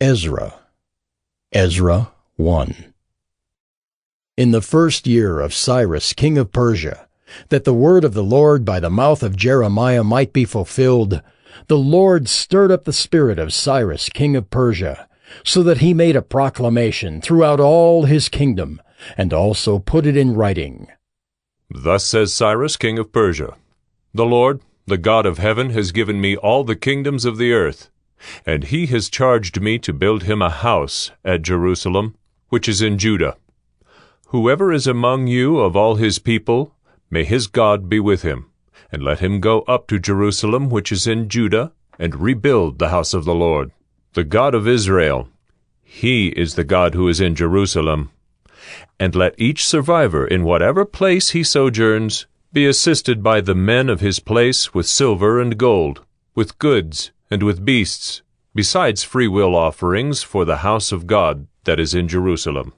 Ezra. Ezra 1. In the first year of Cyrus king of Persia, that the word of the Lord by the mouth of Jeremiah might be fulfilled, the Lord stirred up the spirit of Cyrus king of Persia, so that he made a proclamation throughout all his kingdom, and also put it in writing. Thus says Cyrus king of Persia, The Lord, the God of heaven, has given me all the kingdoms of the earth, and he has charged me to build him a house at Jerusalem, which is in Judah. Whoever is among you of all his people, may his God be with him, and let him go up to Jerusalem, which is in Judah, and rebuild the house of the Lord, the God of Israel. He is the God who is in Jerusalem. And let each survivor, in whatever place he sojourns, be assisted by the men of his place with silver and gold, with goods and with beasts, besides freewill offerings for the house of God that is in Jerusalem.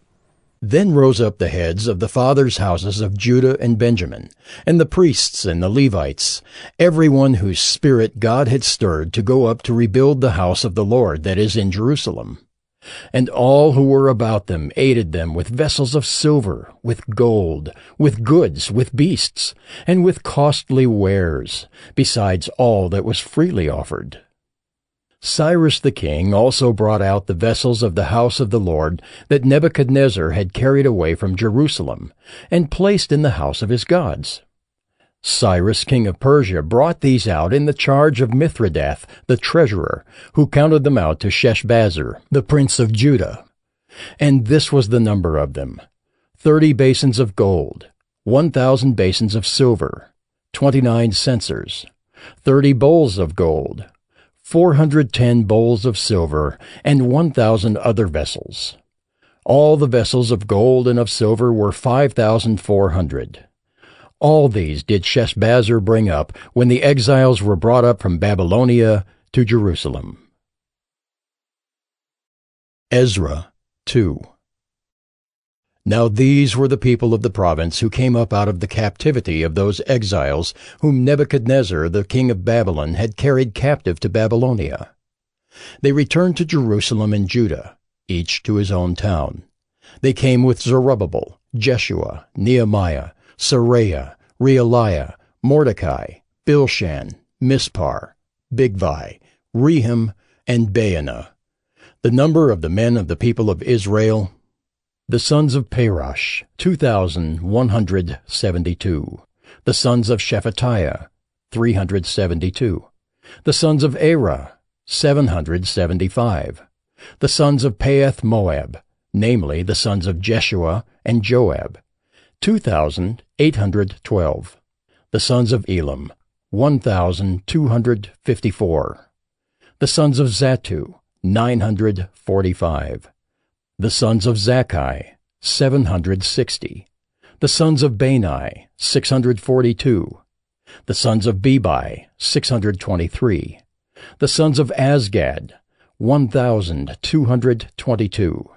Then rose up the heads of the fathers' houses of Judah and Benjamin, and the priests and the Levites, every one whose spirit God had stirred to go up to rebuild the house of the Lord that is in Jerusalem. And all who were about them aided them with vessels of silver, with gold, with goods, with beasts, and with costly wares, besides all that was freely offered. Cyrus the king also brought out the vessels of the house of the Lord that Nebuchadnezzar had carried away from Jerusalem, and placed in the house of his gods. Cyrus king of Persia brought these out in the charge of Mithredath the treasurer, who counted them out to Sheshbazzar, the prince of Judah. And this was the number of them: 30 basins of gold, 1,000 basins of silver, 29 censers, 30 bowls of gold, 410 bowls of silver, and 1,000 other vessels. All the vessels of gold and of silver were 5,400. All these did Sheshbazzar bring up when the exiles were brought up from Babylonia to Jerusalem. Ezra 2. Now these were the people of the province who came up out of the captivity of those exiles whom Nebuchadnezzar the king of Babylon had carried captive to Babylonia. They returned to Jerusalem and Judah, each to his own town. They came with Zerubbabel, Jeshua, Nehemiah, Seraiah, Realiah, Mordecai, Bilshan, Mispar, Bigvai, Rehum, and Baanah. The number of the men of the people of Israel: the sons of Parosh, 2,172. The sons of Shephatiah, 372. The sons of Arah, 775. The sons of Paeth Moab, namely the sons of Jeshua and Joab, 2,812. The sons of Elam, 1,254. The sons of Zattu, 945. The sons of Zakkai, 760. The sons of Bani, 642. The sons of Bebai, 623. The sons of Azgad, 1,222.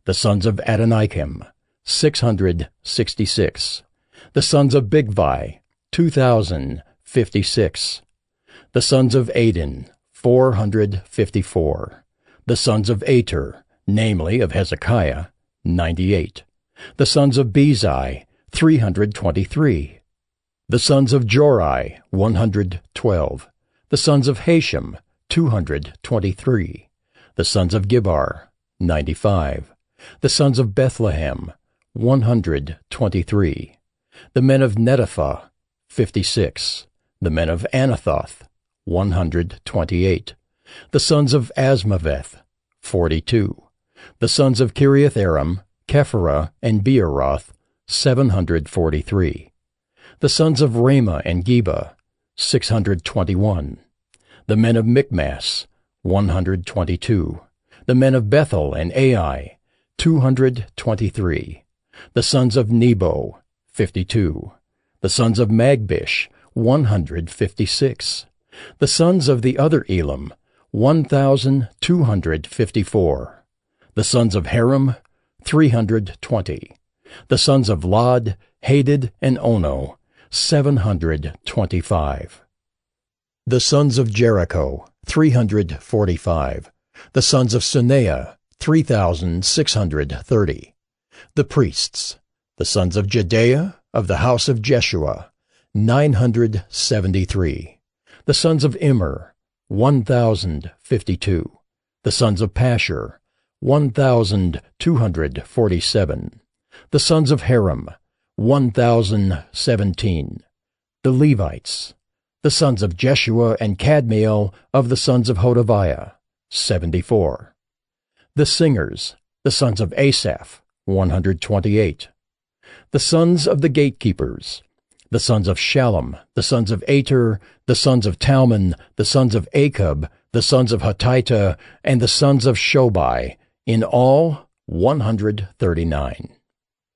The sons of Adonikim, 666. The sons of Bigvai, 2,056. The sons of Adin, 454. The sons of Ater, namely of Hezekiah, 98. The sons of Bezai, 323. The sons of Jorai, 112. The sons of Hashem, 223. The sons of Gibbar, 95. The sons of Bethlehem, 123. The men of Netophah, 56. The men of Anathoth, 128. The sons of Asmaveth, 42. The sons of Kiriath-Aram, Kephirah, and Beeroth, 743. The sons of Ramah and Geba, 621. The men of Michmas, 122. The men of Bethel and Ai, 223. The sons of Nebo, 52. The sons of Magbish, 156. The sons of the other Elam, 1,254. The sons of Haram, 320. The sons of Lod, Hadid, and Ono, 725. The sons of Jericho, 345. The sons of Suneah, 3,630. The priests, the sons of Jedaiah, of the house of Jeshua, 973. The sons of Immer, 1,052. The sons of Pashur, 1,247. The sons of Haram, 1,017. The Levites, the sons of Jeshua and Kadmiel of the sons of Hodaviah, 74. The singers, the sons of Asaph, 128. The sons of the gatekeepers, the sons of Shallum, the sons of Ater, the sons of Talmon, the sons of Akub, the sons of Hatita, and the sons of Shobai, in all 139.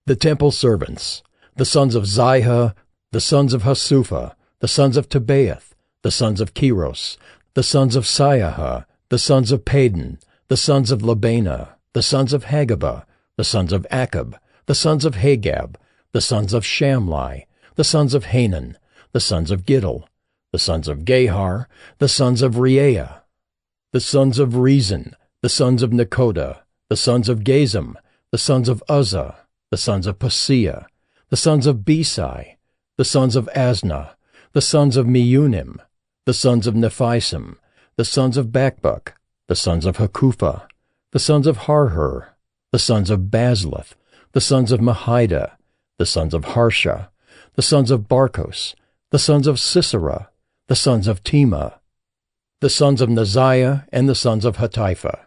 The temple servants, the sons of Ziha, the sons of Hasupha, the sons of Tebaoth, the sons of Keros, the sons of Siaha, the sons of Padon, the sons of Labana, the sons of Hagabah, the sons of Akab, the sons of Hagab, the sons of Shamlai, the sons of Hanan, the sons of Giddel, the sons of Gahar, the sons of Reaiah, the sons of Rezin, the sons of Nekoda, the sons of Gazam, the sons of Uzzah, the sons of Paseah, the sons of Besai, the sons of Asnah, the sons of Meunim, the sons of Nephisim, the sons of Bakbuk, the sons of Hakupha, the sons of Harhur, the sons of Bazluth, the sons of Mahida, the sons of Harsha, the sons of Barkos, the sons of Sisera, the sons of Tema, the sons of Neziah, and the sons of Hatipha.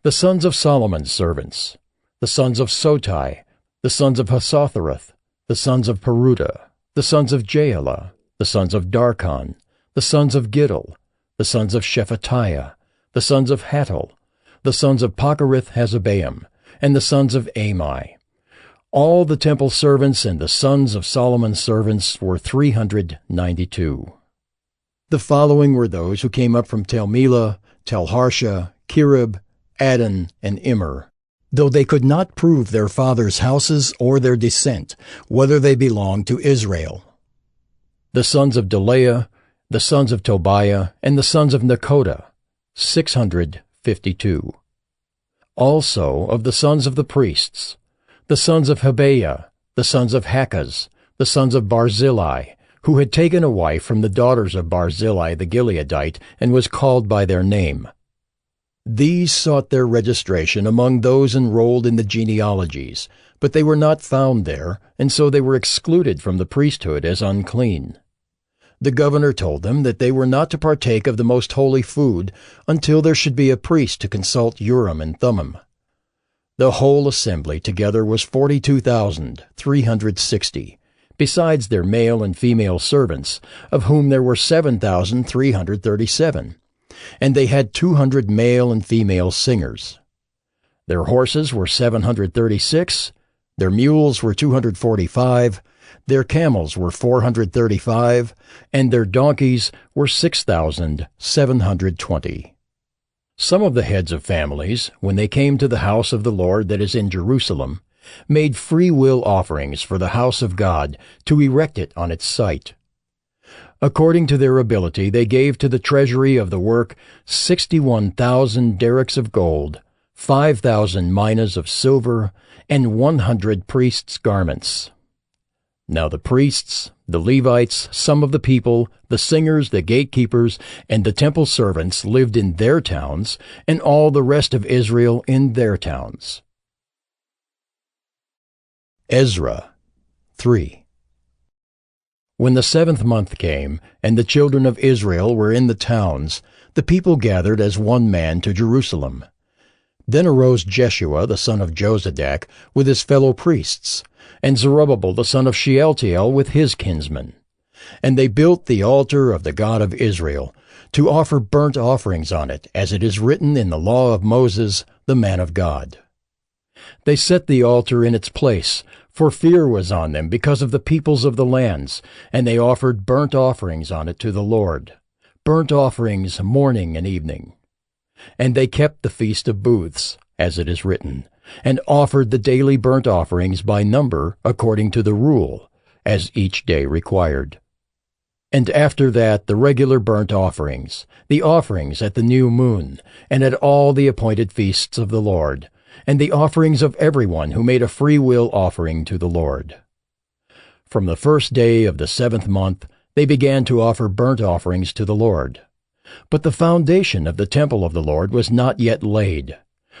The sons of Solomon's servants, the sons of Sotai, the sons of Hasothereth, the sons of Peruda, the sons of Jaala, the sons of Darkon, the sons of Giddel, the sons of Shephatiah, the sons of Hattil, the sons of Pochereth-Hazzebaim, and the sons of Amai. All the temple servants and the sons of Solomon's servants were 392. The following were those who came up from Tel Melah, Tel Harsha, Kirib, Adon, and Immer, though they could not prove their fathers' houses or their descent, whether they belonged to Israel. The sons of Delaiah, the sons of Tobiah, and the sons of Nekoda, 652. Also of the sons of the priests, the sons of Habeah, the sons of Hakaz, the sons of Barzillai, who had taken a wife from the daughters of Barzillai the Gileadite, and was called by their name. These sought their registration among those enrolled in the genealogies, but they were not found there, and so they were excluded from the priesthood as unclean. The governor told them that they were not to partake of the most holy food until there should be a priest to consult Urim and Thummim. The whole assembly together was 42,360, besides their male and female servants, of whom there were 7,337, and they had 200 male and female singers. Their horses were 736, their mules were 245, their camels were 435, and their donkeys were 6,720. Some of the heads of families, when they came to the house of the Lord that is in Jerusalem, made free will offerings for the house of God to erect it on its site. According to their ability, they gave to the treasury of the work 61,000 derricks of gold, 5,000 minas of silver, and 100 priests' garments. Now the priests, the Levites, some of the people, the singers, the gatekeepers, and the temple servants lived in their towns, and all the rest of Israel in their towns. Ezra 3. When the 7th month came, and the children of Israel were in the towns, the people gathered as one man to Jerusalem. Then arose Jeshua the son of Jozadak with his fellow priests, and Zerubbabel the son of Shealtiel with his kinsmen. And they built the altar of the God of Israel, to offer burnt offerings on it, as it is written in the law of Moses, the man of God. They set the altar in its place, for fear was on them because of the peoples of the lands, and they offered burnt offerings on it to the Lord, burnt offerings morning and evening. And they kept the Feast of Booths, as it is written, and offered the daily burnt offerings by number according to the rule, as each day required. And after that the regular burnt offerings, the offerings at the new moon, and at all the appointed feasts of the Lord, and the offerings of everyone who made a free will offering to the Lord. From the first day of the 7th month they began to offer burnt offerings to the Lord. But the foundation of the temple of the Lord was not yet laid.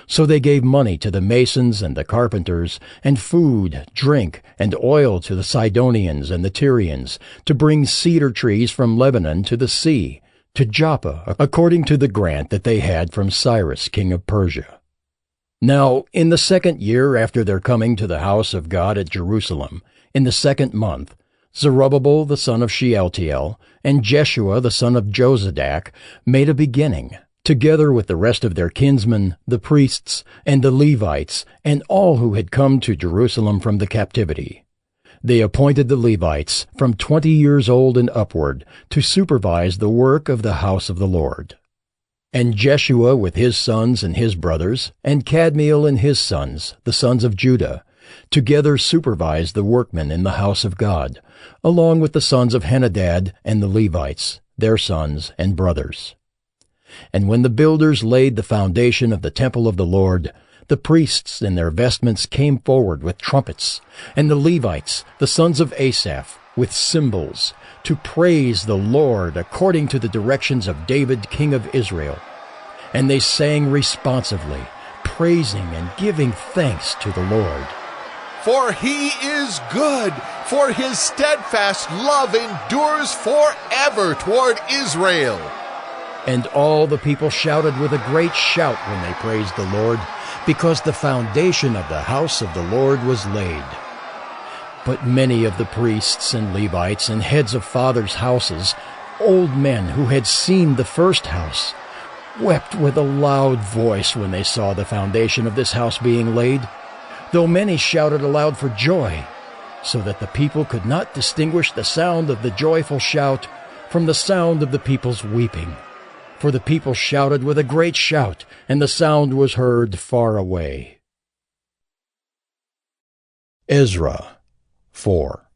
So they gave money to the masons and the carpenters, and food, drink, and oil to the Sidonians and the Tyrians, to bring cedar trees from Lebanon to the sea, to Joppa, according to the grant that they had from Cyrus king of Persia. Now, in the 2nd year after their coming to the house of God at Jerusalem, in the 2nd month, Zerubbabel the son of Shealtiel and Jeshua the son of Jozadak made a beginning, together with the rest of their kinsmen, the priests, and the Levites, and all who had come to Jerusalem from the captivity. They appointed the Levites from 20 years old and upward to supervise the work of the house of the Lord. And Jeshua with his sons and his brothers, and Kadmiel and his sons, the sons of Judah, together supervised the workmen in the house of God, along with the sons of Henadad and the Levites, their sons and brothers. And when the builders laid the foundation of the temple of the Lord, the priests in their vestments came forward with trumpets, and the Levites, the sons of Asaph, with cymbals, to praise the Lord according to the directions of David king of Israel. And they sang responsively, praising and giving thanks to the Lord. For he is good, for his steadfast love endures forever toward Israel. And all the people shouted with a great shout when they praised the Lord, because the foundation of the house of the Lord was laid. But many of the priests and Levites and heads of fathers' houses, old men who had seen the first house, wept with a loud voice when they saw the foundation of this house being laid, though many shouted aloud for joy, so that the people could not distinguish the sound of the joyful shout from the sound of the people's weeping. For the people shouted with a great shout, and the sound was heard far away. Ezra 4.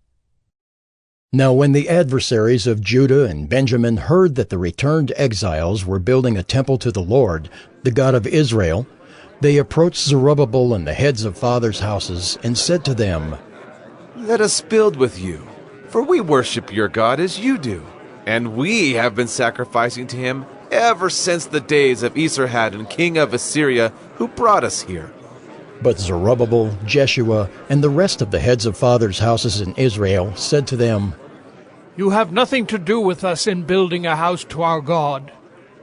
Now when the adversaries of Judah and Benjamin heard that the returned exiles were building a temple to the Lord, the God of Israel, they approached Zerubbabel and the heads of fathers' houses, and said to them, Let us build with you, for we worship your God as you do, and we have been sacrificing to him ever since the days of Esarhaddon, king of Assyria, who brought us here. But Zerubbabel, Jeshua, and the rest of the heads of fathers' houses in Israel said to them, You have nothing to do with us in building a house to our God,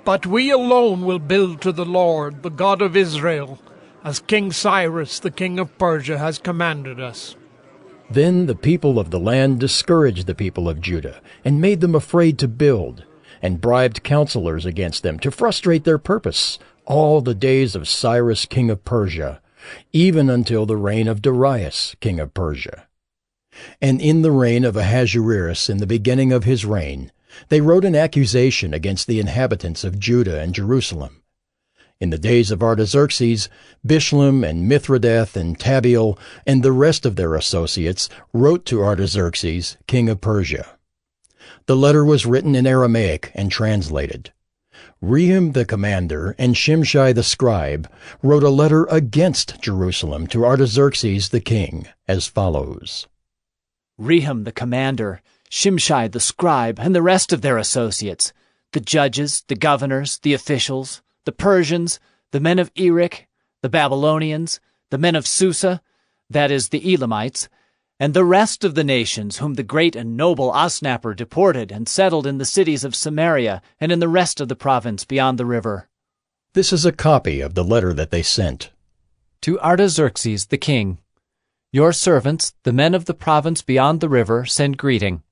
but we alone will build to the Lord, the God of Israel, as King Cyrus, the king of Persia, has commanded us. Then the people of the land discouraged the people of Judah, and made them afraid to build, and bribed counselors against them to frustrate their purpose all the days of Cyrus king of Persia, even until the reign of Darius king of Persia. And in the reign of Ahasuerus, in the beginning of his reign, they wrote an accusation against the inhabitants of Judah and Jerusalem. In the days of Artaxerxes, Bishlam and Mithridath and Tabeel and the rest of their associates wrote to Artaxerxes king of Persia. The letter was written in Aramaic and translated. Rehum the commander and Shimshai the scribe wrote a letter against Jerusalem to Artaxerxes the king, as follows. Rehum the commander, Shimshai the scribe, and the rest of their associates, the judges, the governors, the officials, the Persians, the men of Erech, the Babylonians, the men of Susa, that is, the Elamites, and the rest of the nations whom the great and noble Osnapper deported and settled in the cities of Samaria and in the rest of the province beyond the river. This is a copy of the letter that they sent. To Artaxerxes the king, your servants, the men of the province beyond the river, send greeting.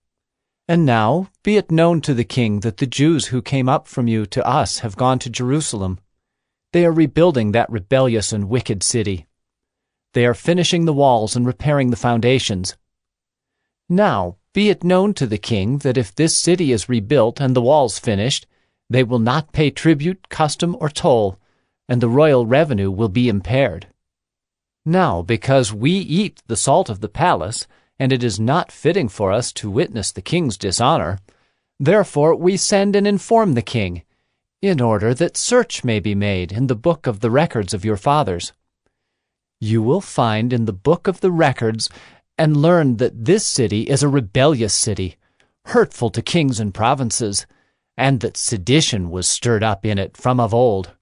And now be it known to the king that the Jews who came up from you to us have gone to Jerusalem. They are rebuilding that rebellious and wicked city. They are finishing the walls and repairing the foundations. Now be it known to the king that if this city is rebuilt and the walls finished, they will not pay tribute, custom, or toll, and the royal revenue will be impaired. Now, because we eat the salt of the palace, and it is not fitting for us to witness the king's dishonor, Therefore we send and inform the king, in order that search may be made in the book of the records of your fathers. You will find in the book of the records and learn that this city is a rebellious city, hurtful to kings and provinces, and that sedition was stirred up in it from of old.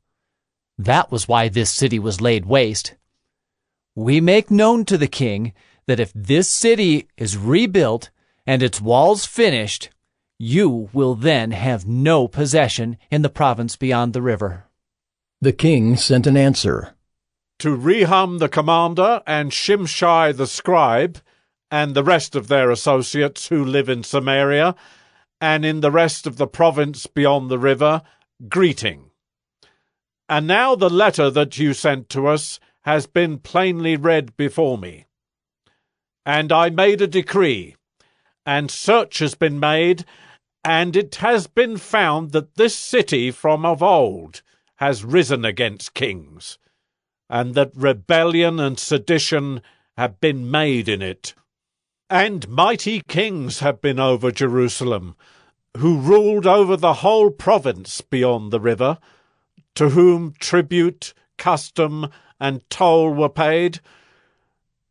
That was why this city was laid waste. We make known to the king that if this city is rebuilt and its walls finished, you will then have no possession in the province beyond the river. The king sent an answer. To Rehum the commander and Shimshai the scribe, and the rest of their associates who live in Samaria, and in the rest of the province beyond the river, greeting. And now the letter that you sent to us has been plainly read before me. And I made a decree, and search has been made, and it has been found that this city from of old has risen against kings, and that rebellion and sedition have been made in it. And mighty kings have been over Jerusalem, who ruled over the whole province beyond the river, to whom tribute, custom, and toll were paid.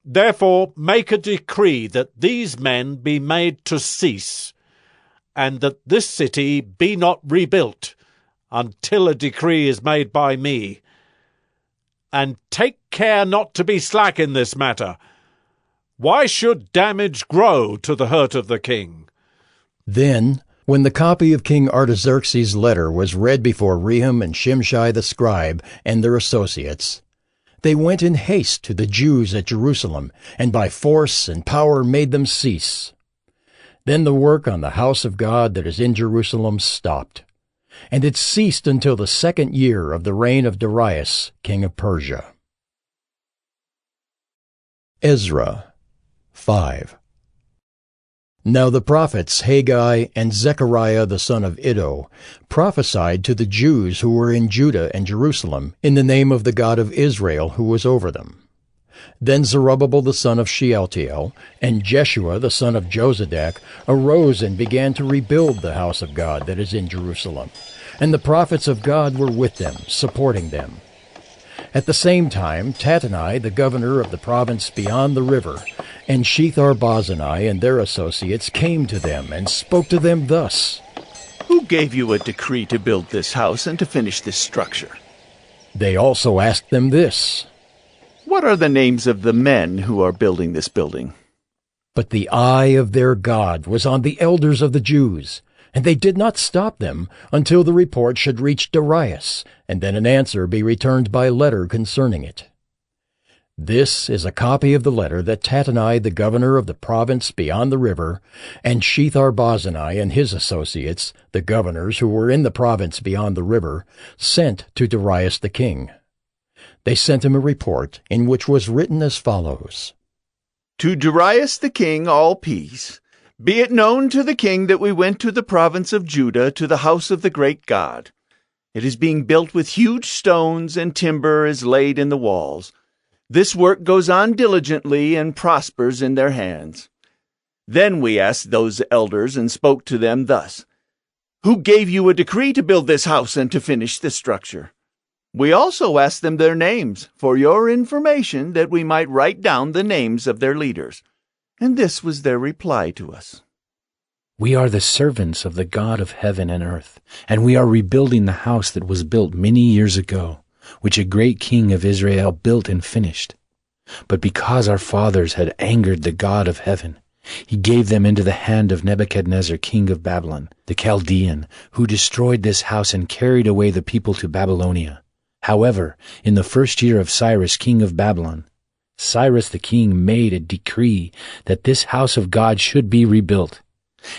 Therefore make a decree that these men be made to cease, and that this city be not rebuilt, until a decree is made by me. And take care not to be slack in this matter. Why should damage grow to the hurt of the king? Then, when the copy of King Artaxerxes' letter was read before Rehum and Shimshai the scribe and their associates, they went in haste to the Jews at Jerusalem, and by force and power made them cease. Then the work on the house of God that is in Jerusalem stopped, and it ceased until the 2nd year of the reign of Darius, king of Persia. Ezra 5. Now the prophets Haggai and Zechariah the son of Iddo prophesied to the Jews who were in Judah and Jerusalem in the name of the God of Israel who was over them. Then Zerubbabel the son of Shealtiel and Jeshua the son of Jozadak arose and began to rebuild the house of God that is in Jerusalem, and the prophets of God were with them, supporting them. At the same time, Tattenai, the governor of the province beyond the river, and Shethar-Bozenai and their associates came to them and spoke to them thus. Who gave you a decree to build this house and to finish this structure? They also asked them this. What are the names of the men who are building this building? But the eye of their God was on the elders of the Jews, and they did not stop them until the report should reach Darius, and then an answer be returned by letter concerning it. This is a copy of the letter that Tattenai, the governor of the province beyond the river, and Shethar-Bozenai and his associates, the governors who were in the province beyond the river, sent to Darius the king. They sent him a report in which was written as follows. To Darius the king, all peace. Be it known to the king that we went to the province of Judah to the house of the great God. It is being built with huge stones, and timber is laid in the walls. This work goes on diligently and prospers in their hands. Then we asked those elders and spoke to them thus. Who gave you a decree to build this house and to finish this structure? We also asked them their names, for your information, that we might write down the names of their leaders. And this was their reply to us. We are the servants of the God of heaven and earth, and we are rebuilding the house that was built many years ago, which a great king of Israel built and finished. But because our fathers had angered the God of heaven, he gave them into the hand of Nebuchadnezzar, king of Babylon, the Chaldean, who destroyed this house and carried away the people to Babylonia. However, in the 1st year of Cyrus, king of Babylon, Cyrus the king made a decree that this house of God should be rebuilt,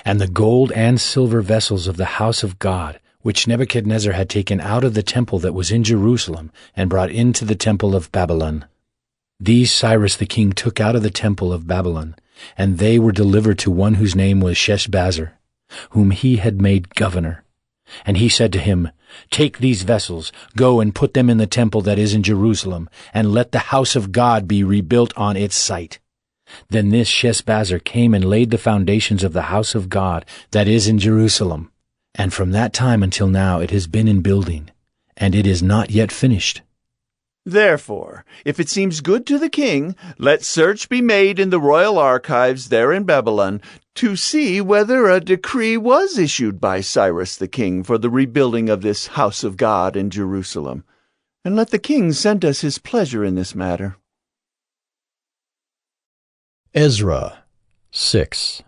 and the gold and silver vessels of the house of God, which Nebuchadnezzar had taken out of the temple that was in Jerusalem and brought into the temple of Babylon. These Cyrus the king took out of the temple of Babylon, and they were delivered to one whose name was Sheshbazzar, whom he had made governor. And he said to him, Take these vessels, go and put them in the temple that is in Jerusalem, and let the house of God be rebuilt on its site. Then this Sheshbazzar came and laid the foundations of the house of God that is in Jerusalem. And from that time until now it has been in building, and it is not yet finished. Therefore, if it seems good to the king, let search be made in the royal archives there in Babylon to see whether a decree was issued by Cyrus the king for the rebuilding of this house of God in Jerusalem. And let the king send us his pleasure in this matter. Ezra 6.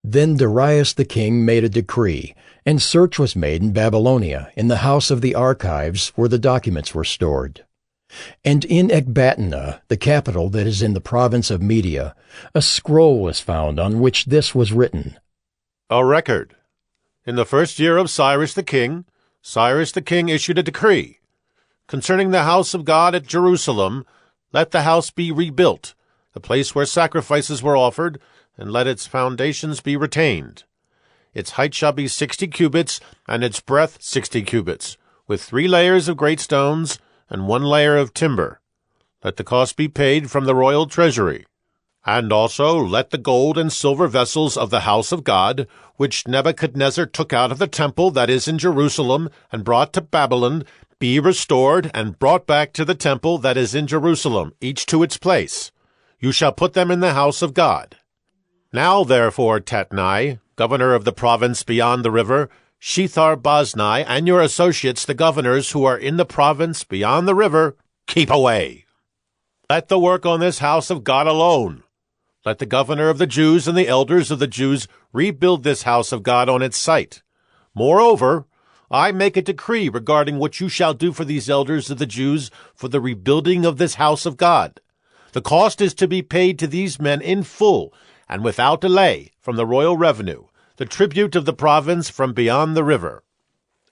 Then Darius the king made a decree, and search was made in Babylonia, in the house of the archives where the documents were stored. And in Ecbatana, the capital that is in the province of Media, a scroll was found on which this was written. A record. In the first year of Cyrus the king issued a decree. Concerning the house of God at Jerusalem, let the house be rebuilt, the place where sacrifices were offered, and let its foundations be retained. Its height shall be 60 cubits, and its breadth 60 cubits, with 3 layers of great stones, and 1 layer of timber. Let the cost be paid from the royal treasury. And also let the gold and silver vessels of the house of God, which Nebuchadnezzar took out of the temple that is in Jerusalem, and brought to Babylon, be restored and brought back to the temple that is in Jerusalem, each to its place. You shall put them in the house of God. Now therefore, Tatnai, governor of the province beyond the river, Shethar-Boznai, and your associates, the governors who are in the province beyond the river, keep away. Let the work on this house of God alone. Let the governor of the Jews and the elders of the Jews rebuild this house of God on its site. Moreover, I make a decree regarding what you shall do for these elders of the Jews for the rebuilding of this house of God. The cost is to be paid to these men in full and without delay from the royal revenue, the tribute of the province from beyond the river.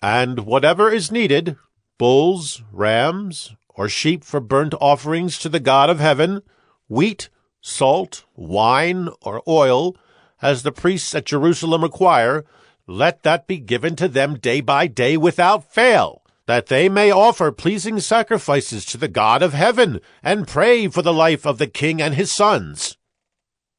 And whatever is needed, bulls, rams, or sheep for burnt offerings to the God of heaven, wheat, salt, wine, or oil, as the priests at Jerusalem require, let that be given to them day by day without fail, that they may offer pleasing sacrifices to the God of heaven, and pray for the life of the king and his sons.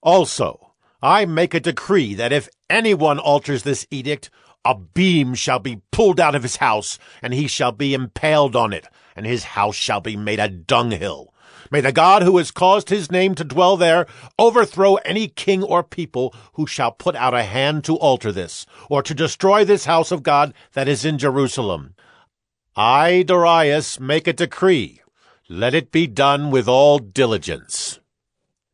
Also, I make a decree that if anyone alters this edict, a beam shall be pulled out of his house, and he shall be impaled on it, and his house shall be made a dunghill. May the God who has caused his name to dwell there overthrow any king or people who shall put out a hand to alter this, or to destroy this house of God that is in Jerusalem. I, Darius, make a decree. Let it be done with all diligence.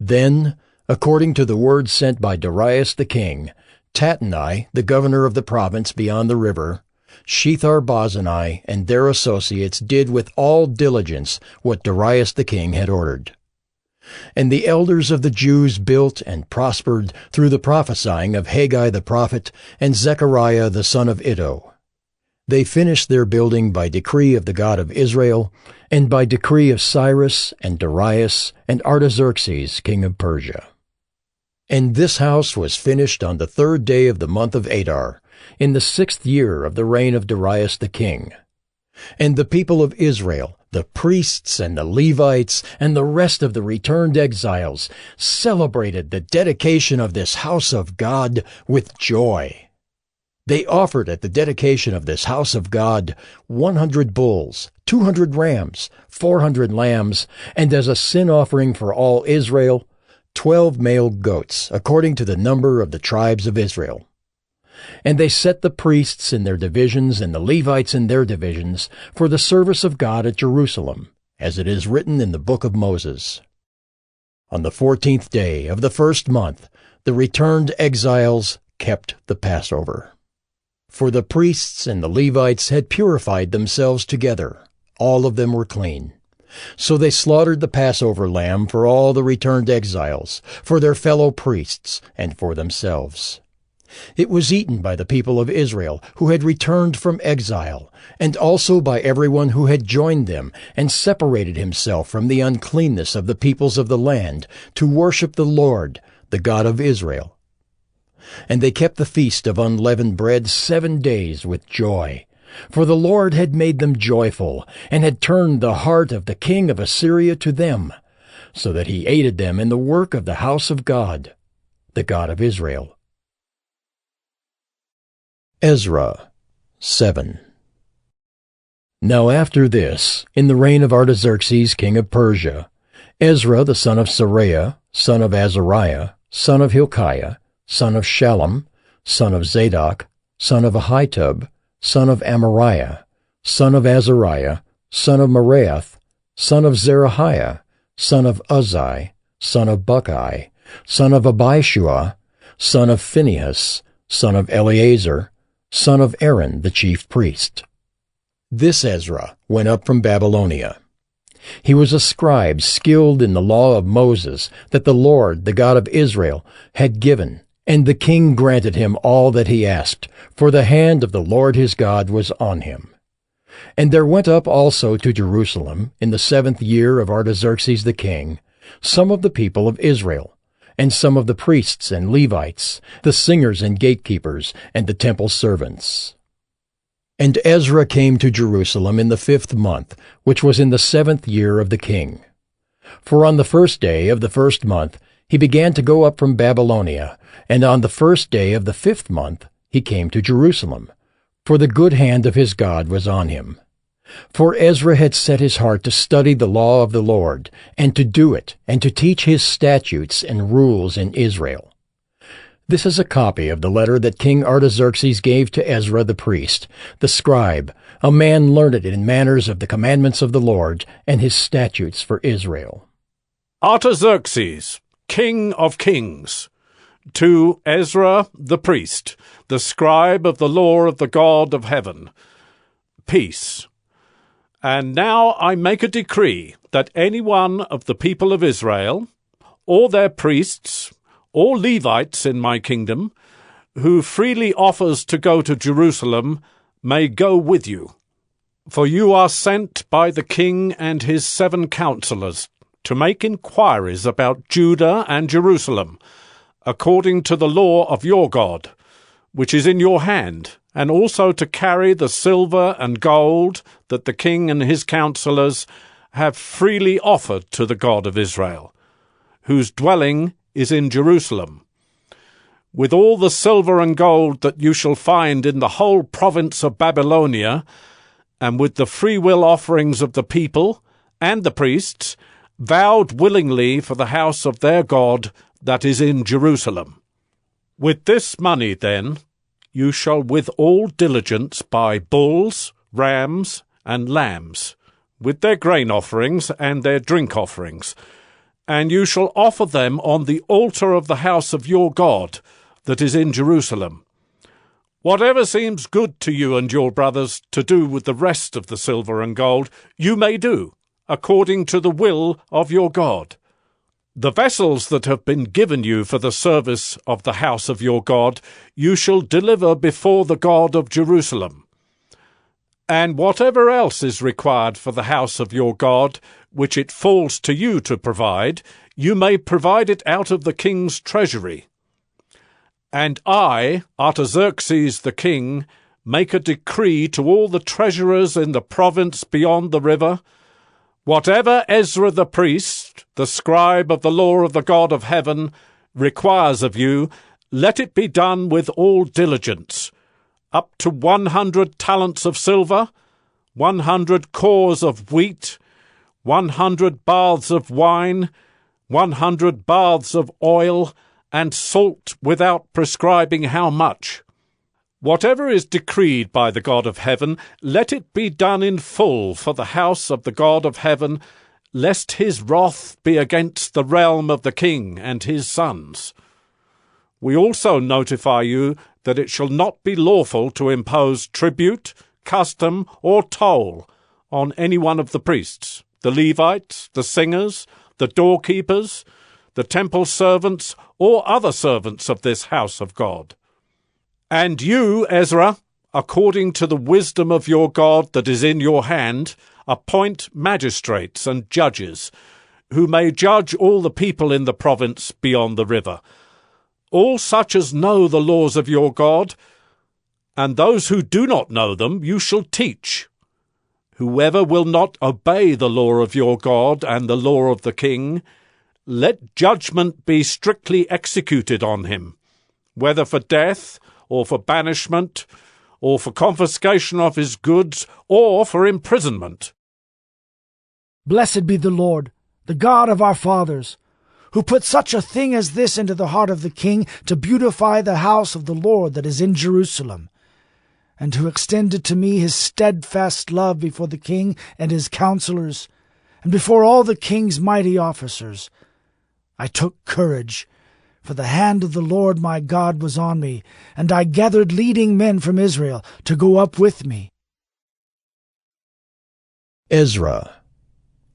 Then, according to the word sent by Darius the king, Tatnai, the governor of the province beyond the river, Shethar-Boznai and their associates did with all diligence what Darius the king had ordered. And the elders of the Jews built and prospered through the prophesying of Haggai the prophet and Zechariah the son of Iddo. They finished their building by decree of the God of Israel, and by decree of Cyrus and Darius and Artaxerxes king of Persia. And this house was finished on the 3rd day of the month of Adar, in the 6th year of the reign of Darius the king. And the people of Israel, the priests and the Levites, and the rest of the returned exiles, celebrated the dedication of this house of God with joy. They offered at the dedication of this house of God 100 bulls, 200 rams, 400 lambs, and as a sin offering for all Israel, 12 male goats, according to the number of the tribes of Israel. And they set the priests in their divisions and the Levites in their divisions for the service of God at Jerusalem, as it is written in the book of Moses. On the 14th day of the 1st month, the returned exiles kept the Passover. For the priests and the Levites had purified themselves together. All of them were clean. So they slaughtered the Passover lamb for all the returned exiles, for their fellow priests, and for themselves. It was eaten by the people of Israel who had returned from exile, and also by everyone who had joined them and separated himself from the uncleanness of the peoples of the land to worship the Lord, the God of Israel. And they kept the feast of unleavened bread 7 days with joy, for the Lord had made them joyful, and had turned the heart of the king of Assyria to them. so that he aided them in the work of the house of God, the God of Israel. Ezra 7. Now after this, in the reign of Artaxerxes king of Persia, Ezra the son of Seraiah, son of Azariah, son of Hilkiah, son of Shallum, son of Zadok, son of Ahitub, son of Amariah, son of Azariah, son of Meraioth, son of Zerahiah, son of Uzzi, son of Bucki, son of Abishua, son of Phinehas, son of Eleazar, son of Aaron the chief priest. This Ezra went up from Babylonia. He was a scribe skilled in the law of Moses that the Lord, the God of Israel, had given, and the king granted him all that he asked, for the hand of the Lord his God was on him. And there went up also to Jerusalem, in the 7th year of Artaxerxes the king, some of the people of Israel, and some of the priests and Levites, the singers and gatekeepers, and the temple servants. And Ezra came to Jerusalem in the 5th month, which was in the 7th year of the king. For on the 1st day of the 1st month he began to go up from Babylonia, and on the 1st day of the 5th month he came to Jerusalem, for the good hand of his God was on him. For Ezra had set his heart to study the law of the Lord, and to do it, and to teach his statutes and rules in Israel. This is a copy of the letter that King Artaxerxes gave to Ezra the priest, the scribe, a man learned in manners of the commandments of the Lord and his statutes for Israel. Artaxerxes, King of Kings, to Ezra the priest, the scribe of the law of the God of heaven, peace. And now I make a decree that any one of the people of Israel, or their priests, or Levites in my kingdom, who freely offers to go to Jerusalem, may go with you. For you are sent by the king and his 7 counselors to make inquiries about Judah and Jerusalem, according to the law of your God, which is in your hand, and also to carry the silver and gold that the king and his counselors have freely offered to the God of Israel, whose dwelling is in Jerusalem, with all the silver and gold that you shall find in the whole province of Babylonia, and with the freewill offerings of the people and the priests, vowed willingly for the house of their God that is in Jerusalem. With this money, then, you shall with all diligence buy bulls, rams, and lambs, with their grain offerings and their drink offerings, and you shall offer them on the altar of the house of your God that is in Jerusalem. Whatever seems good to you and your brothers to do with the rest of the silver and gold, you may do, according to the will of your God. The vessels that have been given you for the service of the house of your God, you shall deliver before the God of Jerusalem. And whatever else is required for the house of your God, which it falls to you to provide, you may provide it out of the king's treasury. And I, Artaxerxes the king, make a decree to all the treasurers in the province beyond the river, whatever Ezra the priest, the scribe of the law of the God of heaven, requires of you, let it be done with all diligence, up to 100 talents of silver, 100 cores of wheat, 100 baths of wine, 100 baths of oil, and salt without prescribing how much. Whatever is decreed by the God of heaven, let it be done in full for the house of the God of heaven, lest his wrath be against the realm of the king and his sons. We also notify you that it shall not be lawful to impose tribute, custom, or toll on any one of the priests, the Levites, the singers, the doorkeepers, the temple servants, or other servants of this house of God. And you, Ezra, according to the wisdom of your God that is in your hand, appoint magistrates and judges, who may judge all the people in the province beyond the river, all such as know the laws of your God, and those who do not know them you shall teach. Whoever will not obey the law of your God and the law of the king, let judgment be strictly executed on him, whether for death, or for banishment, or for confiscation of his goods, or for imprisonment. Blessed be the Lord, the God of our fathers, who put such a thing as this into the heart of the king, to beautify the house of the Lord that is in Jerusalem, and who extended to me his steadfast love before the king and his counselors, and before all the king's mighty officers. I took courage, for the hand of the Lord my God was on me, and I gathered leading men from Israel to go up with me. Ezra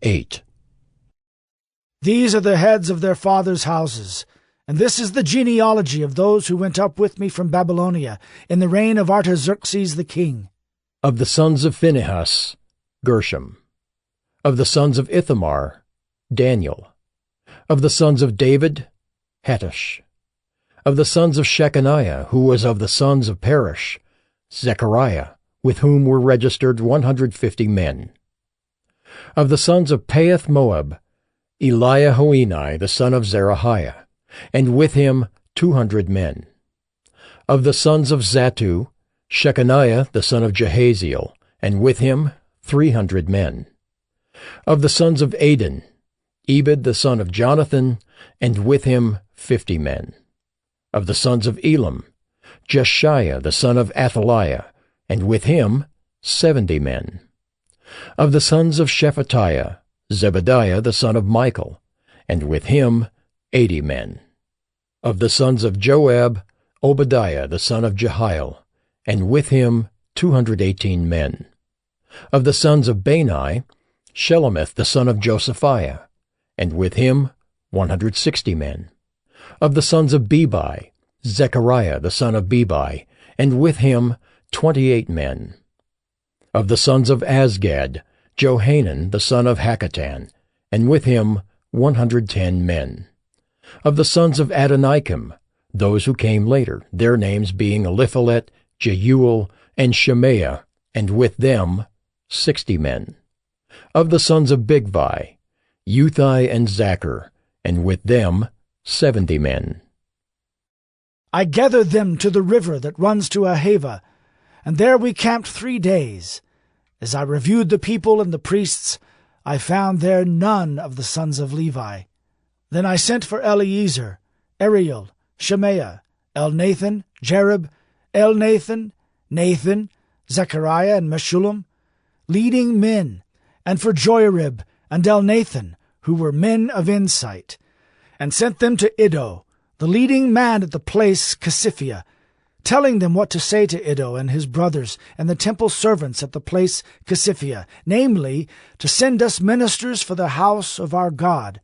8. These are the heads of their fathers' houses, and this is the genealogy of those who went up with me from Babylonia in the reign of Artaxerxes the king. Of the sons of Phinehas, Gershom. Of the sons of Ithamar, Daniel. Of the sons of David, Hattush. Of the sons of Shechaniah, who was of the sons of Perish, Zechariah, with whom were registered 150 men. Of the sons of Pahath Moab, Eliahoenai the son of Zerahiah, and with him 200 men. Of the sons of Zattu, Shechaniah the son of Jehaziel, and with him 300 men. Of the sons of Adin, Ebed the son of Jonathan, and with him 50 men. Of the sons of Elam, Jeshiah the son of Athaliah, and with him 70 men. Of the sons of Shephatiah, Zebadiah the son of Michael, and with him 80 men. Of the sons of Joab, Obadiah the son of Jehiel, and with him 218 men. Of the sons of Bani, Shelomith the son of Josephiah, and with him 160 men. Of the sons of Bebai, Zechariah the son of Bebai, and with him 28 men. Of the sons of Azgad, Johanan the son of Hakkatan, and with him 110 men. Of the sons of Adonikim, those who came later, their names being Eliphalet, Jeuel, and Shemaiah, and with them 60 men. Of the sons of Bigvai, Uthai and Zachar, and with them 70 men. I gathered them to the river that runs to Ahava, and there we camped 3 days. As I reviewed the people and the priests, I found there none of the sons of Levi. Then I sent for Eleazar, Ariel, Shemaiah, Elnathan, Jerib, Elnathan, Nathan, Zechariah, and Meshullam, leading men, and for Joiarib and Elnathan, who were men of insight, and sent them to Iddo, the leading man at the place Casiphia, telling them what to say to Iddo and his brothers and the temple servants at the place Casiphia, namely, to send us ministers for the house of our God.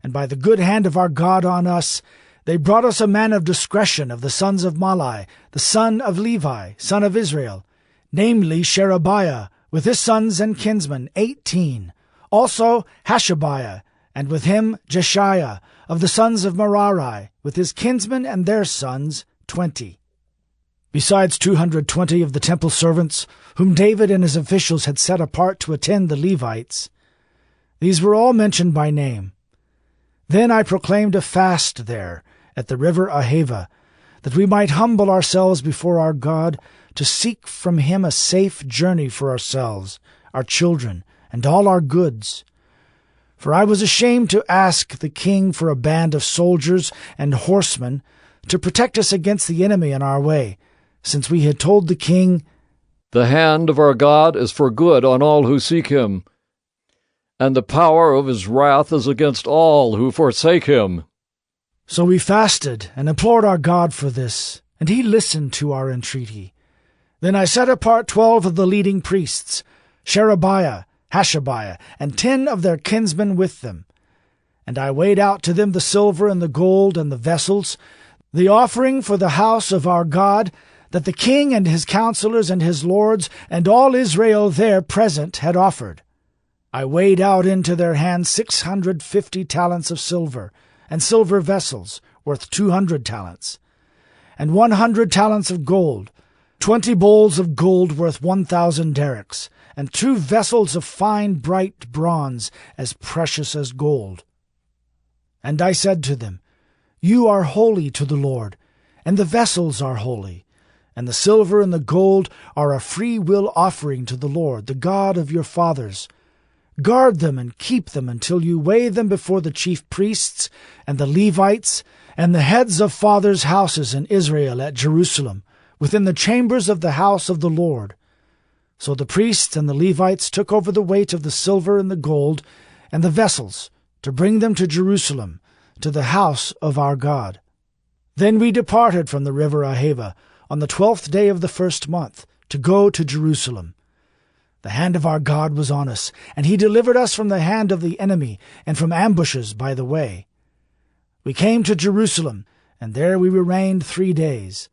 And by the good hand of our God on us, they brought us a man of discretion of the sons of Malai, the son of Levi, son of Israel, namely Sherebiah, with his sons and kinsmen 18, also Hashabiah, and with him Jeshiah, of the sons of Merari, with his kinsmen and their sons 20. Besides 220 of the temple servants, whom David and his officials had set apart to attend the Levites. These were all mentioned by name. Then I proclaimed a fast there, at the river Ahava, that we might humble ourselves before our God, to seek from him a safe journey for ourselves, our children, and all our goods. For I was ashamed to ask the king for a band of soldiers and horsemen to protect us against the enemy on our way, since we had told the king, "The hand of our God is for good on all who seek him, and the power of his wrath is against all who forsake him." So we fasted and implored our God for this, and he listened to our entreaty. Then I set apart 12 of the leading priests, Sherebiah, Hashabiah, and 10 of their kinsmen with them. And I weighed out to them the silver and the gold and the vessels, the offering for the house of our God, that the king and his counselors and his lords and all Israel there present had offered. I weighed out into their hands 650 talents of silver, and silver vessels worth 200 talents, and 100 talents of gold, 20 bowls of gold worth 1,000 derricks, and 2 vessels of fine bright bronze as precious as gold. And I said to them, You are holy to the Lord, and the vessels are holy, and the silver and the gold are a free will offering to the Lord, the God of your fathers. Guard them and keep them until you weigh them before the chief priests and the Levites and the heads of fathers' houses in Israel at Jerusalem, within the chambers of the house of the Lord. So the priests and the Levites took over the weight of the silver and the gold and the vessels, to bring them to Jerusalem, to the house of our God. Then we departed from the river Ahava on the 12th day of the 1st month, to go to Jerusalem. The hand of our God was on us, and he delivered us from the hand of the enemy, and from ambushes by the way. We came to Jerusalem, and there we remained 3 days.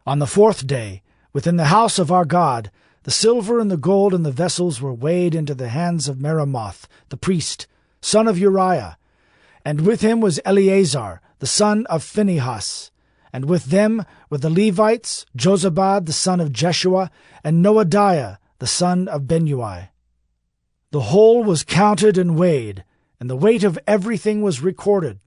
On the 4th day, within the house of our God, the silver and the gold and the vessels were weighed into the hands of Meremoth, the priest, son of Uriah, and with him was Eleazar, the son of Phinehas, and with them were the Levites, Jozabad, the son of Jeshua, and Noadiah, the son of Benui. The whole was counted and weighed, and the weight of everything was recorded.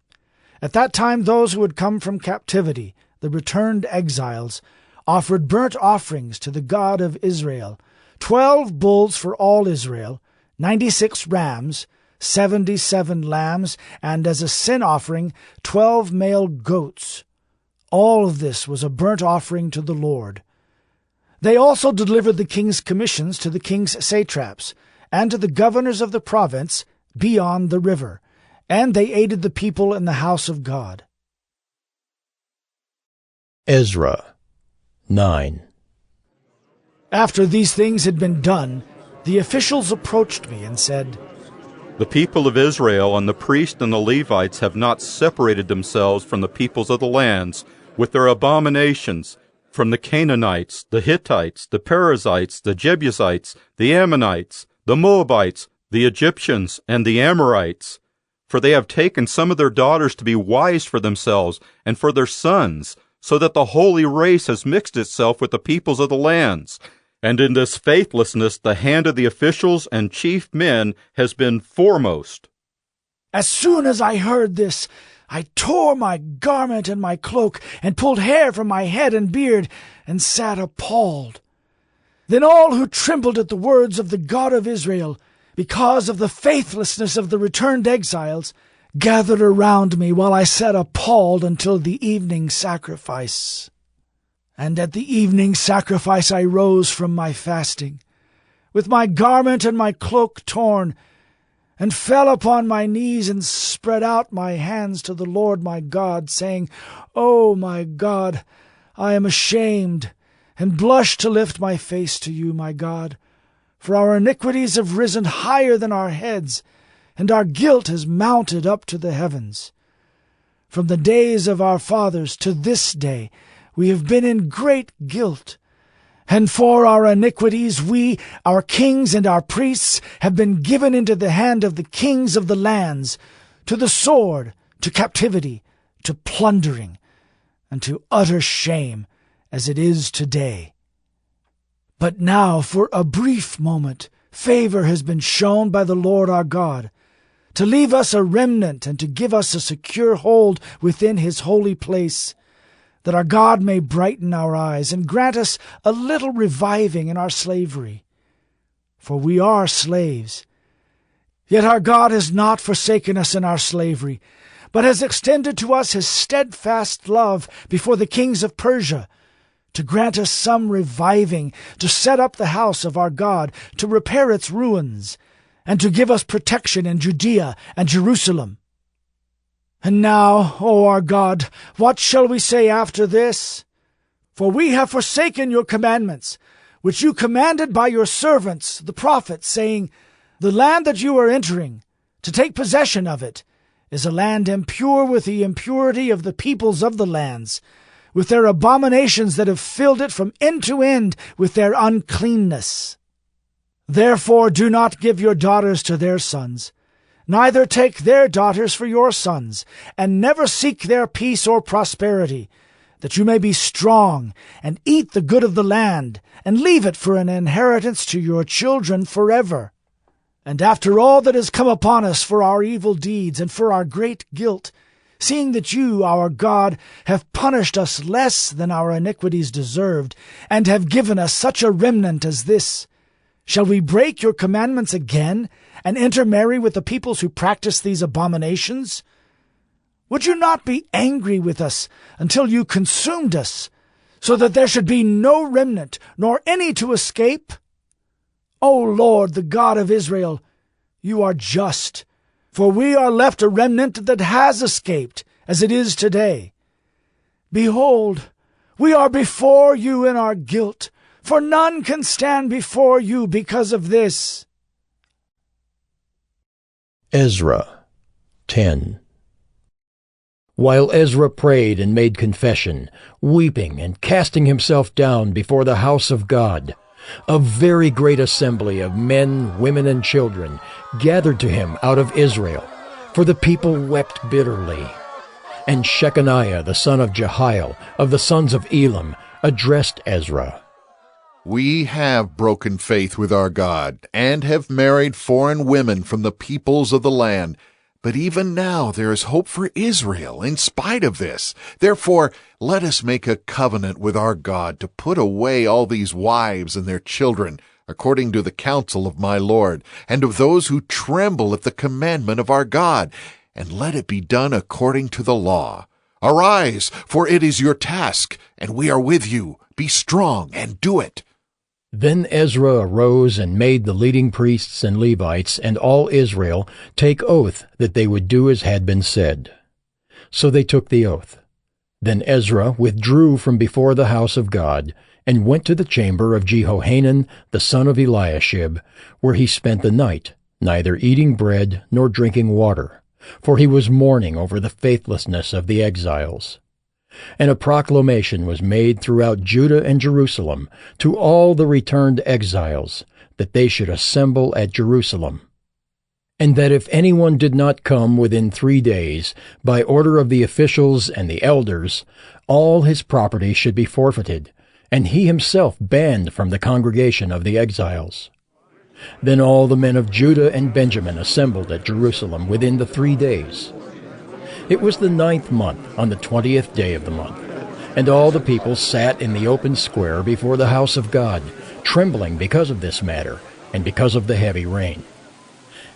At that time those who had come from captivity, the returned exiles, offered burnt offerings to the God of Israel, 12 bulls for all Israel, 96 rams, 77 lambs, and as a sin offering 12 male goats. All of this was a burnt offering to the Lord. They also delivered the king's commissions to the king's satraps, and to the governors of the province beyond the river, and they aided the people in the house of God. Ezra 9. After these things had been done, the officials approached me and said, The people of Israel and the priests and the Levites have not separated themselves from the peoples of the lands with their abominations, from the Canaanites, the Hittites, the Perizzites, the Jebusites, the Ammonites, the Moabites, the Egyptians, and the Amorites. For they have taken some of their daughters to be wives for themselves and for their sons, so that the holy race has mixed itself with the peoples of the lands. And in this faithlessness the hand of the officials and chief men has been foremost. As soon as I heard this, I tore my garment and my cloak, and pulled hair from my head and beard, and sat appalled. Then all who trembled at the words of the God of Israel, because of the faithlessness of the returned exiles, gathered around me while I sat appalled until the evening sacrifice. And at the evening sacrifice I rose from my fasting, with my garment and my cloak torn, and fell upon my knees and spread out my hands to the Lord my God, saying, O my God, I am ashamed, and blush to lift my face to you, my God, for our iniquities have risen higher than our heads, and our guilt has mounted up to the heavens. From the days of our fathers to this day we have been in great guilt, and for our iniquities we, our kings and our priests, have been given into the hand of the kings of the lands, to the sword, to captivity, to plundering, and to utter shame, as it is today. But now, for a brief moment, favor has been shown by the Lord our God, to leave us a remnant and to give us a secure hold within his holy place, that our God may brighten our eyes and grant us a little reviving in our slavery. For we are slaves. Yet our God has not forsaken us in our slavery, but has extended to us his steadfast love before the kings of Persia, to grant us some reviving, to set up the house of our God, to repair its ruins, and to give us protection in Judea and Jerusalem. And now, O our God, what shall we say after this? For we have forsaken your commandments, which you commanded by your servants, the prophets, saying, The land that you are entering, to take possession of it, is a land impure with the impurity of the peoples of the lands, with their abominations that have filled it from end to end with their uncleanness. Therefore do not give your daughters to their sons, neither take their daughters for your sons, and never seek their peace or prosperity, that you may be strong, and eat the good of the land, and leave it for an inheritance to your children forever. And after all that has come upon us for our evil deeds and for our great guilt, seeing that you, our God, have punished us less than our iniquities deserved, and have given us such a remnant as this, shall we break your commandments again, and intermarry with the peoples who practice these abominations? Would you not be angry with us until you consumed us, so that there should be no remnant, nor any to escape? O Lord, the God of Israel, you are just, for we are left a remnant that has escaped, as it is today. Behold, we are before you in our guilt, for none can stand before you because of this. Ezra 10. While Ezra prayed and made confession, weeping and casting himself down before the house of God, a very great assembly of men, women, and children gathered to him out of Israel, for the people wept bitterly. And Shechaniah the son of Jehiel, of the sons of Elam, addressed Ezra. We have broken faith with our God, and have married foreign women from the peoples of the land. But even now there is hope for Israel in spite of this. Therefore, let us make a covenant with our God to put away all these wives and their children, according to the counsel of my Lord, and of those who tremble at the commandment of our God, and let it be done according to the law. Arise, for it is your task, and we are with you. Be strong and do it. Then Ezra arose and made the leading priests and Levites and all Israel take oath that they would do as had been said. So they took the oath. Then Ezra withdrew from before the house of God, and went to the chamber of Jehohanan the son of Eliashib, where he spent the night, neither eating bread nor drinking water, for he was mourning over the faithlessness of the exiles. And a proclamation was made throughout Judah and Jerusalem to all the returned exiles, that they should assemble at Jerusalem, and that if anyone did not come within 3 days, by order of the officials and the elders, all his property should be forfeited, and he himself banned from the congregation of the exiles. Then all the men of Judah and Benjamin assembled at Jerusalem within the 3 days. It was the 9th month, on the 20th day of the month, and all the people sat in the open square before the house of God, trembling because of this matter, and because of the heavy rain.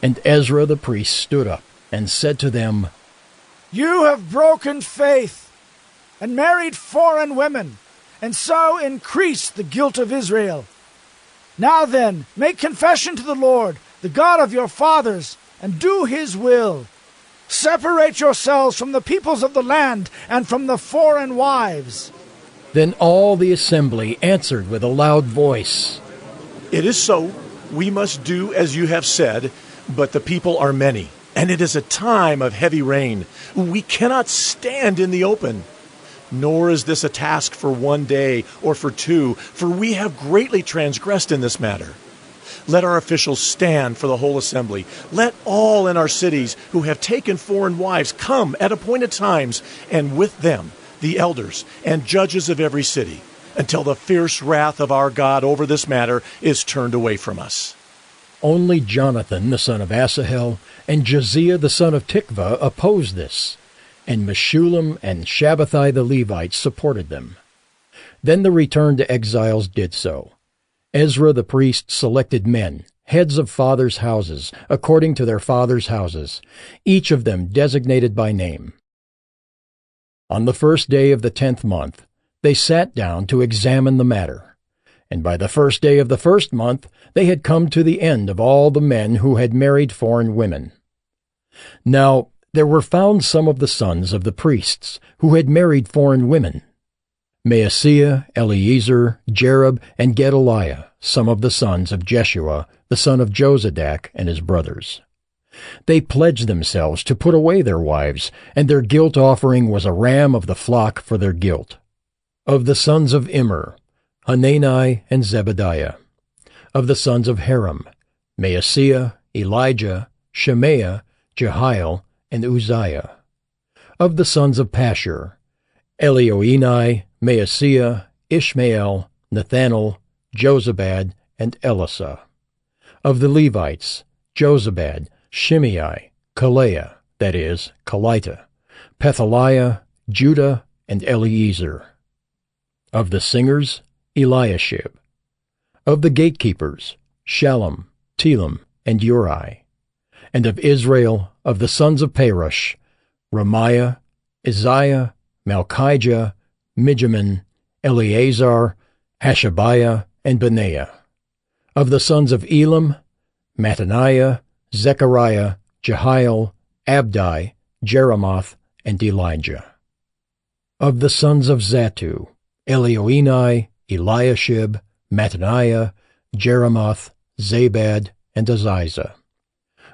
And Ezra the priest stood up, and said to them, You have broken faith, and married foreign women, and so increased the guilt of Israel. Now then, make confession to the Lord, the God of your fathers, and do his will. Separate yourselves from the peoples of the land and from the foreign wives. Then all the assembly answered with a loud voice, It is so. We must do as you have said, but the people are many, and it is a time of heavy rain. We cannot stand in the open. Nor is this a task for 1 day or for 2, for we have greatly transgressed in this matter. Let our officials stand for the whole assembly. Let all in our cities who have taken foreign wives come at appointed times, and with them the elders and judges of every city, until the fierce wrath of our God over this matter is turned away from us. Only Jonathan the son of Asahel and Josiah the son of Tikvah opposed this, and Meshullam and Shabbathai the Levites supported them. Then the returned exiles did so. Ezra the priest selected men, heads of fathers' houses, according to their fathers' houses, each of them designated by name. On the 1st day of the 10th month, they sat down to examine the matter. And by the 1st day of the 1st month, they had come to the end of all the men who had married foreign women. Now there were found some of the sons of the priests who had married foreign women: Maaseiah, Eleazar, Jerub, and Gedaliah, some of the sons of Jeshua, the son of Jozadak, and his brothers. They pledged themselves to put away their wives, and their guilt offering was a ram of the flock for their guilt. Of the sons of Immer, Hanani and Zebediah. Of the sons of Haram, Maaseiah, Elijah, Shemaiah, Jehiel, and Uzziah. Of the sons of Pashur, Elioenai, Maaseiah, Ishmael, Nathanael, Jozabad, and Elisah. Of the Levites, Jozabad, Shimei, Kaleah, that is, Kelita, Pethaliah, Judah, and Eliezer. Of the singers, Eliashib. Of the gatekeepers, Shallum, Telem, and Uri. And of Israel, of the sons of Perush, Ramiah, Isaiah, Malchijah, Mijamin, Eleazar, Hashabiah, and Benaiah. Of the sons of Elam, Mattaniah, Zechariah, Jehiel, Abdi, Jeremoth, and Elijah. Of the sons of Zatu, Elioenai, Eliashib, Mattaniah, Jeremoth, Zabad, and Aziza.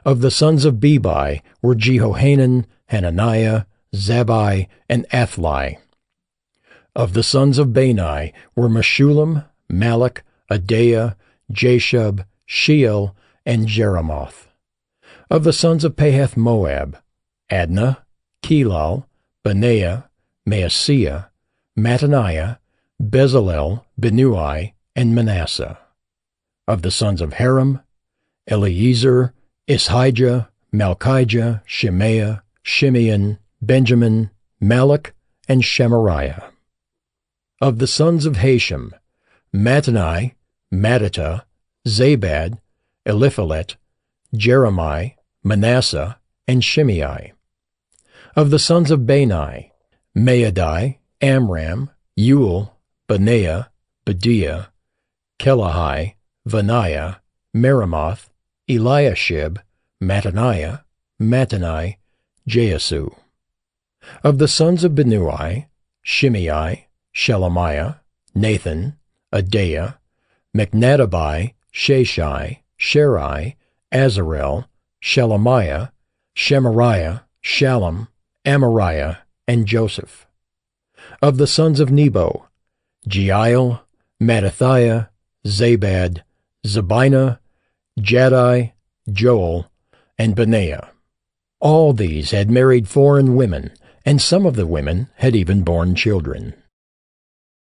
Of the sons of Bebai were Jehohanan, Hananiah, Zabai, and Athli. Of the sons of Bani were Meshullam, Malach, Adaiah, Jashub, Sheol, and Jeremoth. Of the sons of Pahath Moab, Adnah, Kelal, Benaiah, Maaseiah, Mattaniah, Bezalel, Benui, and Manasseh. Of the sons of Haram, Eliezer, Ishijah, Malchijah, Shemaiah, Shimeon, Benjamin, Malach, and Shemariah. Of the sons of Hashem, Mattani, Mattata, Zabad, Eliphalet, Jeremiah, Manasseh, and Shimei. Of the sons of Bani, Maadai, Amram, Uel, Benaiah, Bediah, Kelahai, Vaniah, Meremoth, Eliashib, Mattaniah, Mattani, Jeasu. Of the sons of Benui, Shimei, Shelemiah, Nathan, Adaiah, Mechnadabai, Sheshai, Sherai, Azarel, Shelemiah, Shemariah, Shallum, Amariah, and Joseph. Of the sons of Nebo, Jeiel, Mattathiah, Zabad, Zabina, Jaddai, Joel, and Benaiah. All these had married foreign women, and some of the women had even borne children.